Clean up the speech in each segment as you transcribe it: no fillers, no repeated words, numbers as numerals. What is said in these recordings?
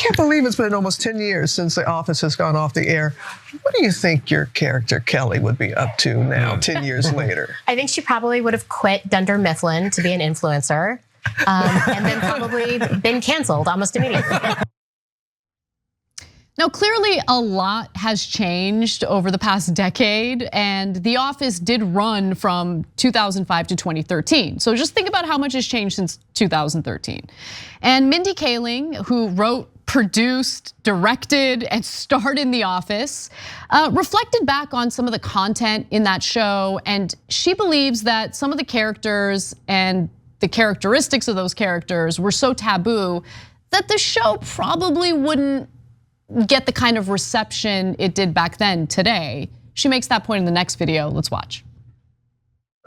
can't believe it's been almost 10 years since The Office has gone off the air. What do you think your character, Kelly, would be up to now, 10 years later? I think she probably would have quit Dunder Mifflin to be an influencer, and then probably been canceled almost immediately. Now, clearly a lot has changed over the past decade, and The Office did run from 2005 to 2013. So just think about how much has changed since 2013. And Mindy Kaling, who wrote, produced, directed, and starred in The Office, reflected back on some of the content in that show, and she believes that some of the characters and the characteristics of those characters were so taboo that the show probably wouldn't get the kind of reception it did back then today. She makes that point in the next video. Let's watch.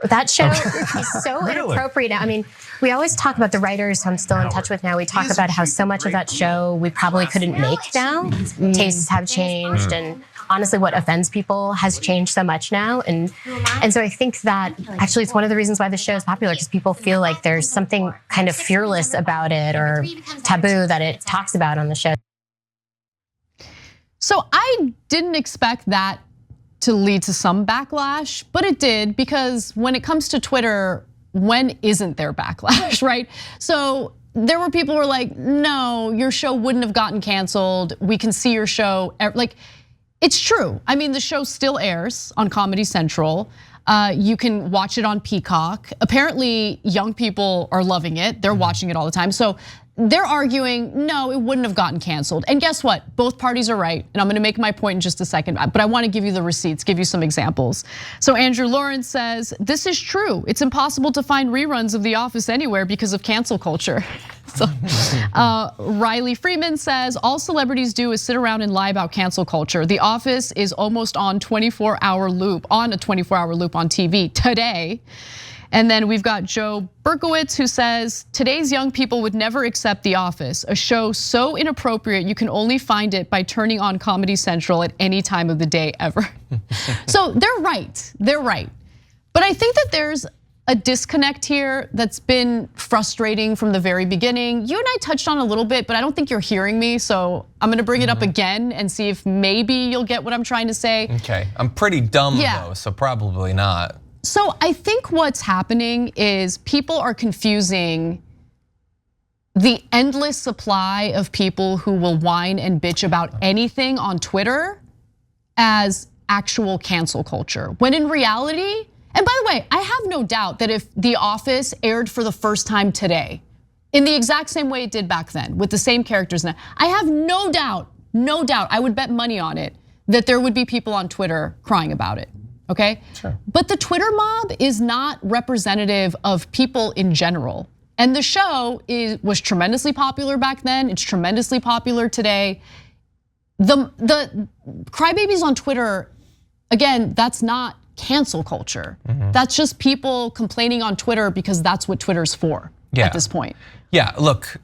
That show is so inappropriate. I mean, we always talk about the writers who I'm still in touch with now. We talk about how so much of that show we probably couldn't make now. Tastes have changed, and honestly, what offends people has changed so much now. And so I think that actually it's one of the reasons why the show is popular, because people feel like there's something kind of fearless about it or taboo that it talks about on the show. So I didn't expect that to lead to some backlash, but it did, because when it comes to Twitter, when isn't there backlash, right? So there were people who were like, no, your show wouldn't have gotten canceled. We can see your show, like, it's true. I mean, the show still airs on Comedy Central. You can watch it on Peacock. Apparently, young people are loving it. They're watching it all the time. So they're arguing, no, it wouldn't have gotten canceled. And guess what? Both parties are right. And I'm gonna make my point in just a second, but I wanna give you the receipts, give you some examples. So Andrew Lawrence says, this is true. It's impossible to find reruns of The Office anywhere because of cancel culture. So, Riley Freeman says, all celebrities do is sit around and lie about cancel culture. The Office is almost on a 24-hour loop on TV today. And then we've got Joe Berkowitz, who says, today's young people would never accept The Office, a show so inappropriate you can only find it by turning on Comedy Central at any time of the day ever. So they're right, But I think that there's a disconnect here that's been frustrating from the very beginning. You and I touched on a little bit, but I don't think you're hearing me, so I'm gonna bring it up again and see if maybe you'll get what I'm trying to say. Okay, I'm pretty dumb though, so probably not. So I think what's happening is people are confusing the endless supply of people who will whine and bitch about anything on Twitter as actual cancel culture. When in reality, and by the way, I have no doubt that if The Office aired for the first time today, in the exact same way it did back then, with the same characters now, I have no doubt, I would bet money on it, that there would be people on Twitter crying about it. Okay? Sure. But the Twitter mob is not representative of people in general. And the show was tremendously popular back then. It's tremendously popular today. The crybabies on Twitter, again, that's not cancel culture. That's just people complaining on Twitter because that's what Twitter's for at this point. Yeah, look,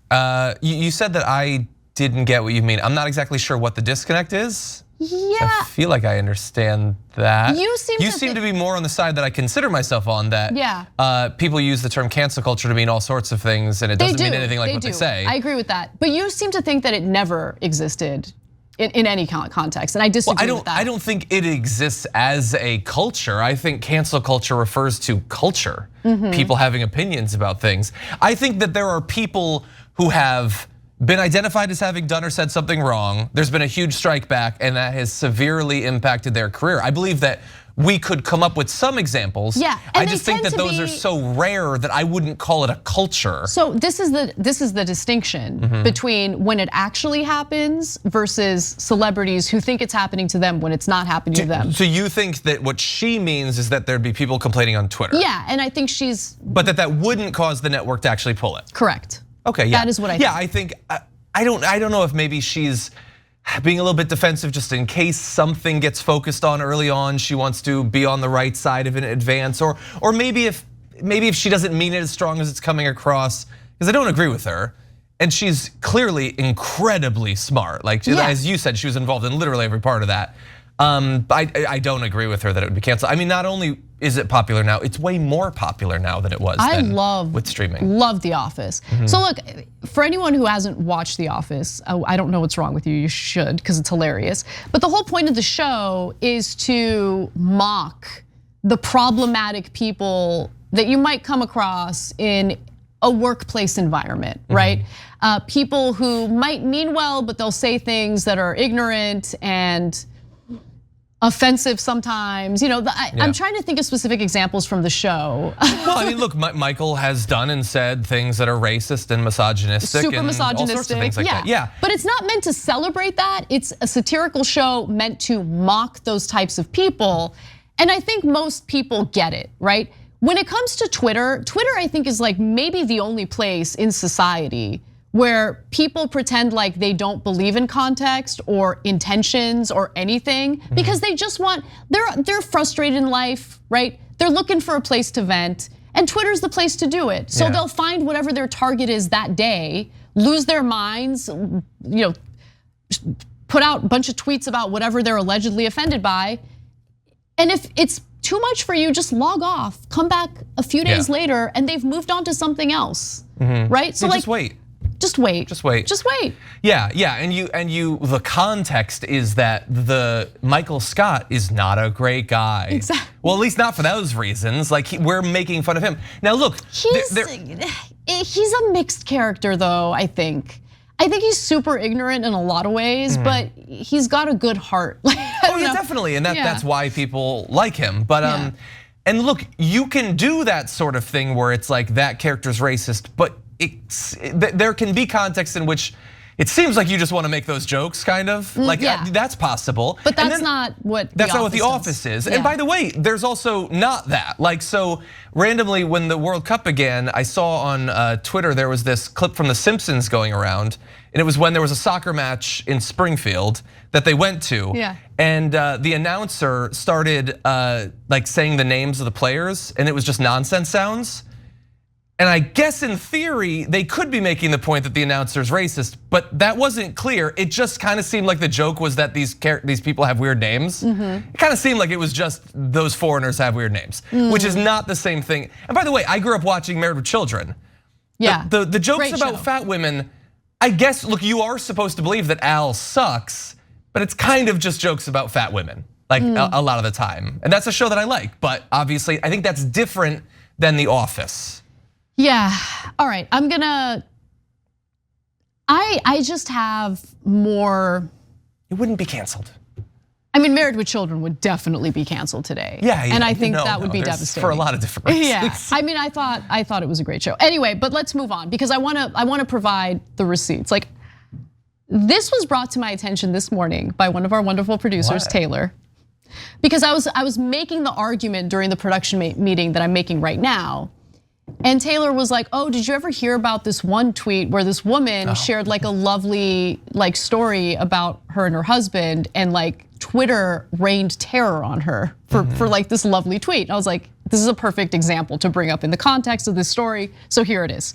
you said that I didn't get what you mean. I'm not exactly sure what the disconnect is. Yeah. I feel like I understand that. You seem to be more on the side that I consider myself on, that people use the term cancel culture to mean all sorts of things, and it doesn't mean anything like what they say. I agree with that. But you seem to think that it never existed in any context, and I disagree with that. I don't think it exists as a culture. I think cancel culture refers to culture, people having opinions about things. I think that there are people who have been identified as having done or said something wrong. There's been a huge strike back, and that has severely impacted their career. I believe that we could come up with some examples. Yeah, I just think that those are so rare that I wouldn't call it a culture. So this is the distinction between when it actually happens versus celebrities who think it's happening to them when it's not happening to them. So you think that what she means is that there'd be people complaining on Twitter? Yeah, and I think But that wouldn't cause the network to actually pull it? Correct. Okay, yeah. That is what I think. Yeah, I think, I don't know if maybe she's being a little bit defensive just in case something gets focused on early on. She wants to be on the right side of it in advance, or maybe if she doesn't mean it as strong as it's coming across, because I don't agree with her. And she's clearly incredibly smart. Like, as you said, she was involved in literally every part of that. I don't agree with her that it would be canceled. I mean, not only is it popular now, it's way more popular now than it was with streaming. Love The Office. So look, for anyone who hasn't watched The Office, I don't know what's wrong with you, you should, because it's hilarious. But the whole point of the show is to mock the problematic people that you might come across in a workplace environment, right? People who might mean well, but they'll say things that are ignorant and offensive sometimes. I'm trying to think of specific examples from the show. Well, I mean, look, Michael has done and said things that are racist and misogynistic. Super and misogynistic, all sorts of things like that. Yeah. But it's not meant to celebrate that. It's a satirical show meant to mock those types of people. And I think most people get it, right? When it comes to Twitter I think is like maybe the only place in society where people pretend like they don't believe in context or intentions or anything because they just they're frustrated in life, right? They're looking for a place to vent, and Twitter's the place to do it. So they'll find whatever their target is that day, lose their minds, put out a bunch of tweets about whatever they're allegedly offended by. And if it's too much for you, just log off, come back a few days later, and they've moved on to something else, right? So just wait. Just wait. Just wait. Just wait. Yeah, and you. The context is that the Michael Scott is not a great guy. Exactly. Well, at least not for those reasons. Like we're making fun of him. Now look, he's a mixed character, though. I think he's super ignorant in a lot of ways, but he's got a good heart. Oh yeah, definitely, and that's why people like him. But and look, you can do that sort of thing where it's like that character's racist, but there can be context in which it seems like you just want to make those jokes, kind of. Like that's possible. But that's not what The Office is. And by the way, there's also not that. Like so randomly when the World Cup began, I saw on Twitter there was this clip from The Simpsons going around, and it was when there was a soccer match in Springfield that they went to. And the announcer started like saying the names of the players, and it was just nonsense sounds. And I guess in theory, they could be making the point that the announcer's racist, but that wasn't clear. It just kind of seemed like the joke was that these people have weird names. It kind of seemed like it was just those foreigners have weird names, which is not the same thing. And by the way, I grew up watching Married with Children. The jokes about fat women, I guess, look, you are supposed to believe that Al sucks, but it's kind of just jokes about fat women, like a lot of the time. And that's a show that I like, but obviously I think that's different than The Office. Yeah, all right, I just have more. It wouldn't be canceled. I mean, Married with Children would definitely be canceled today. And I think that would be devastating for a lot of different reasons. Yeah, I mean, I thought it was a great show. Anyway, but let's move on because I want to provide the receipts. Like, this was brought to my attention this morning by one of our wonderful producers, Taylor, because I was making the argument during the production meeting that I'm making right now. And Taylor was like, "Oh, did you ever hear about this one tweet where this woman shared like a lovely like story about her and her husband, and like Twitter rained terror on her for like this lovely tweet?" And I was like, this is a perfect example to bring up in the context of this story. So here it is.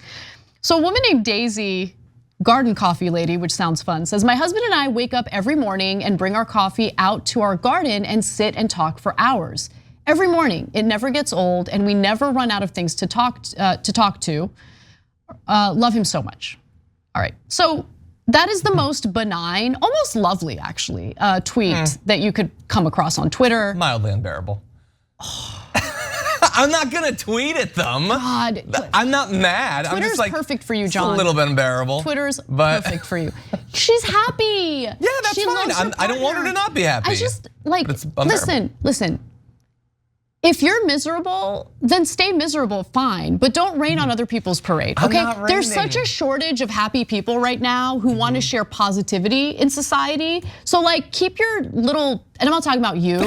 So a woman named Daisy, Garden Coffee Lady, which sounds fun, says, "My husband and I wake up every morning and bring our coffee out to our garden and sit and talk for hours. Every morning, it never gets old, and we never run out of things to talk to. Love him so much." All right, so that is the most benign, almost lovely actually, tweet that you could come across on Twitter. Mildly unbearable. I'm not gonna tweet at them. God, I'm not mad. Twitter's I'm just like, perfect for you, John. It's a little bit unbearable. Twitter's perfect for you. She's happy. Yeah, that's fine. I don't want her to not be happy. I just like, listen. If you're miserable, then stay miserable, fine. But don't rain on other people's parade, okay? There's such a shortage of happy people right now who want to share positivity in society. So like, keep your little, and I'm not talking about you,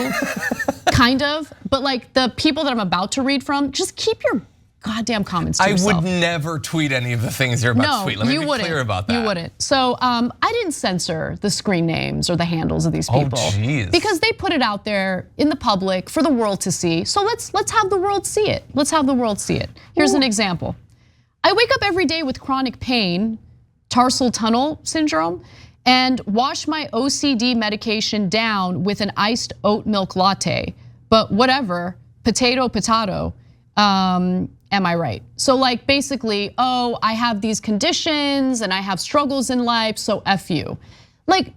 kind of, but like the people that I'm about to read from, just keep your goddamn comments to yourself. I would never tweet any of the things you're about to tweet. Let me be clear about that. You wouldn't. So I didn't censor the screen names or the handles of these people. Oh, geez. Because they put it out there in the public for the world to see. So let's have the world see it. Let's have the world see it. Here's an example. "I wake up every day with chronic pain, tarsal tunnel syndrome, and wash my OCD medication down with an iced oat milk latte. But whatever, potato. Am I right? So like basically, oh, I have these conditions and I have struggles in life, so F you. Like,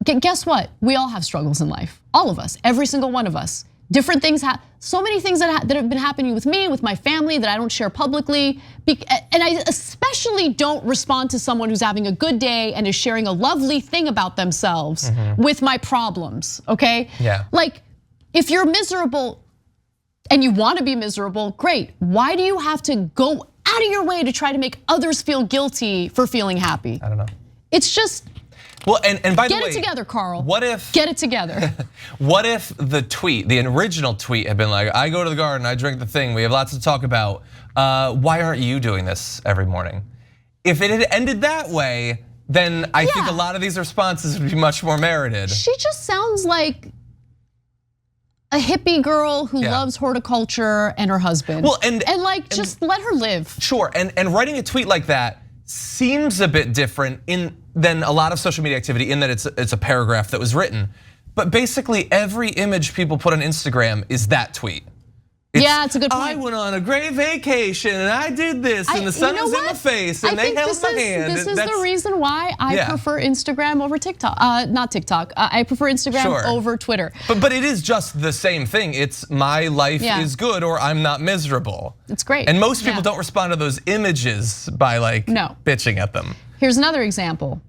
guess what? We all have struggles in life. All of us, every single one of us. Different things, so many things that have been happening with me, with my family that I don't share publicly. And I especially don't respond to someone who's having a good day and is sharing a lovely thing about themselves with my problems, okay? Yeah. Like, if you're miserable and you want to be miserable, great. Why do you have to go out of your way to try to make others feel guilty for feeling happy? I don't know. It's just, well, and by the way, get it together, Carl. What if get it together? What if the original tweet had been like, I go to the garden, I drink the thing, we have lots to talk about. Why aren't you doing this every morning? If it had ended that way, then I think a lot of these responses would be much more merited. She just sounds like a hippie girl who loves horticulture and her husband. Well, and just let her live. Sure, and writing a tweet like that seems a bit different than a lot of social media activity in that it's a paragraph that was written. But basically every image people put on Instagram is that tweet. It's a good point. I went on a great vacation and I did this and the sun was in my face and they held my hand. This is the reason why I prefer Instagram over TikTok. Not TikTok. I prefer Instagram over Twitter. But it is just the same thing. It's my life is good or I'm not miserable. It's great. And most people don't respond to those images by like bitching at them. Here's another example.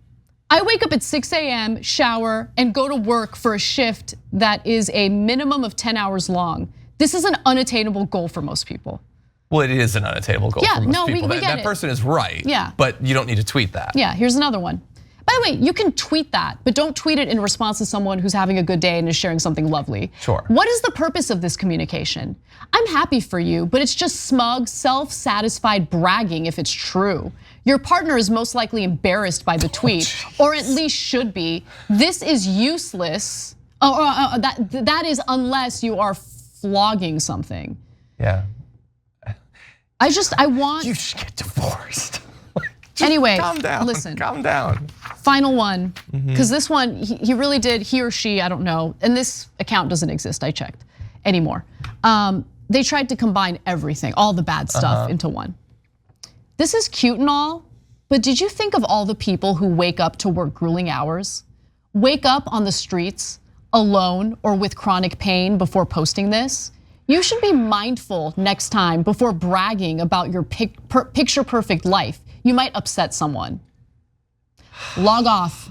I wake up at 6 a.m., shower, and go to work for a shift that is a minimum of 10 hours long. This is an unattainable goal for most people. Well, it is an unattainable goal for most people. We get that person is right. Yeah. But you don't need to tweet that. Yeah, here's another one. By the way, you can tweet that, but don't tweet it in response to someone who's having a good day and is sharing something lovely. Sure. What is the purpose of this communication? I'm happy for you, but it's just smug, self-satisfied bragging if it's true. Your partner is most likely embarrassed by the tweet, or at least should be. This is useless. That is unless you are flogging something. Yeah. I want. You should get divorced. Anyway, calm down. Listen. Calm down. Final one, because this one, he really did, he or she, I don't know, and this account doesn't exist, I checked, anymore. They tried to combine everything, all the bad stuff into one. This is cute and all, but did you think of all the people who wake up to work grueling hours? Wake up on the streets alone or with chronic pain before posting this? You should be mindful next time before bragging about your picture perfect life. You might upset someone. Log off.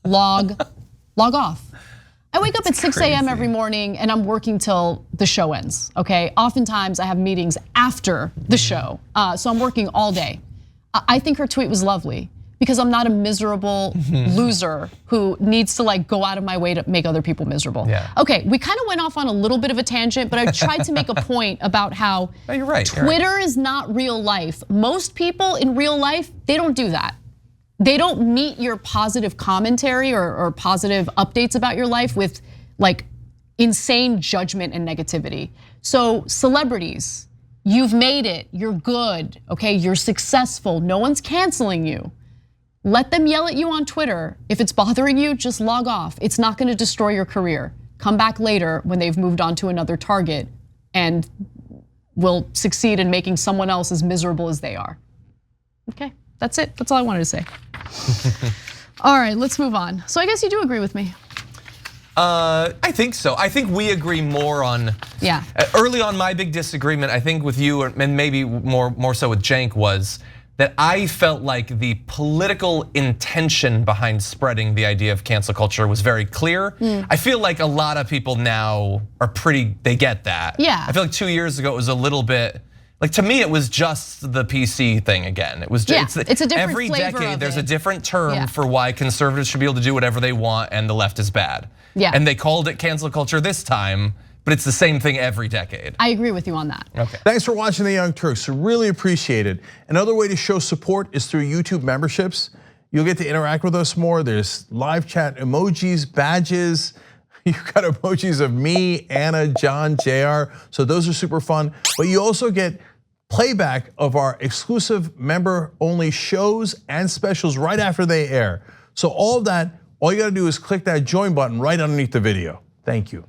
Log off. I wake up at 6 a.m. every morning and I'm working till the show ends, okay? Oftentimes I have meetings after the show, so I'm working all day. I think her tweet was lovely because I'm not a miserable loser who needs to like go out of my way to make other people miserable. Yeah. Okay, we kind of went off on a little bit of a tangent, but I tried to make a point about how you're right, Twitter is not real life. Most people in real life, they don't do that. They don't meet your positive commentary or positive updates about your life with like insane judgment and negativity. So celebrities, you've made it, you're good, okay? You're successful, no one's canceling you. Let them yell at you on Twitter. If it's bothering you, just log off. It's not gonna destroy your career. Come back later when they've moved on to another target and will succeed in making someone else as miserable as they are. Okay, that's it, that's all I wanted to say. All right, let's move on. So I guess you do agree with me. I think so. I think we agree more on. Yeah. Early on, my big disagreement, I think with you, and maybe more so with Cenk, was that I felt like the political intention behind spreading the idea of cancel culture was very clear. I feel like a lot of people now are they get that. Yeah. I feel like 2 years ago it was a little bit. Like to me, it was just the PC thing again. It was just, it's a different every flavor decade of there's it. a different term for why conservatives should be able to do whatever they want and the left is bad. Yeah. And they called it cancel culture this time, but it's the same thing every decade. I agree with you on that. Okay. Thanks for watching The Young Turks, really appreciate it. Another way to show support is through YouTube memberships. You'll get to interact with us more. There's live chat emojis, badges. You've got emojis of me, Anna, John, JR, so those are super fun. But you also get playback of our exclusive member-only shows and specials right after they air. So all of that, all you gotta do is click that join button right underneath the video. Thank you.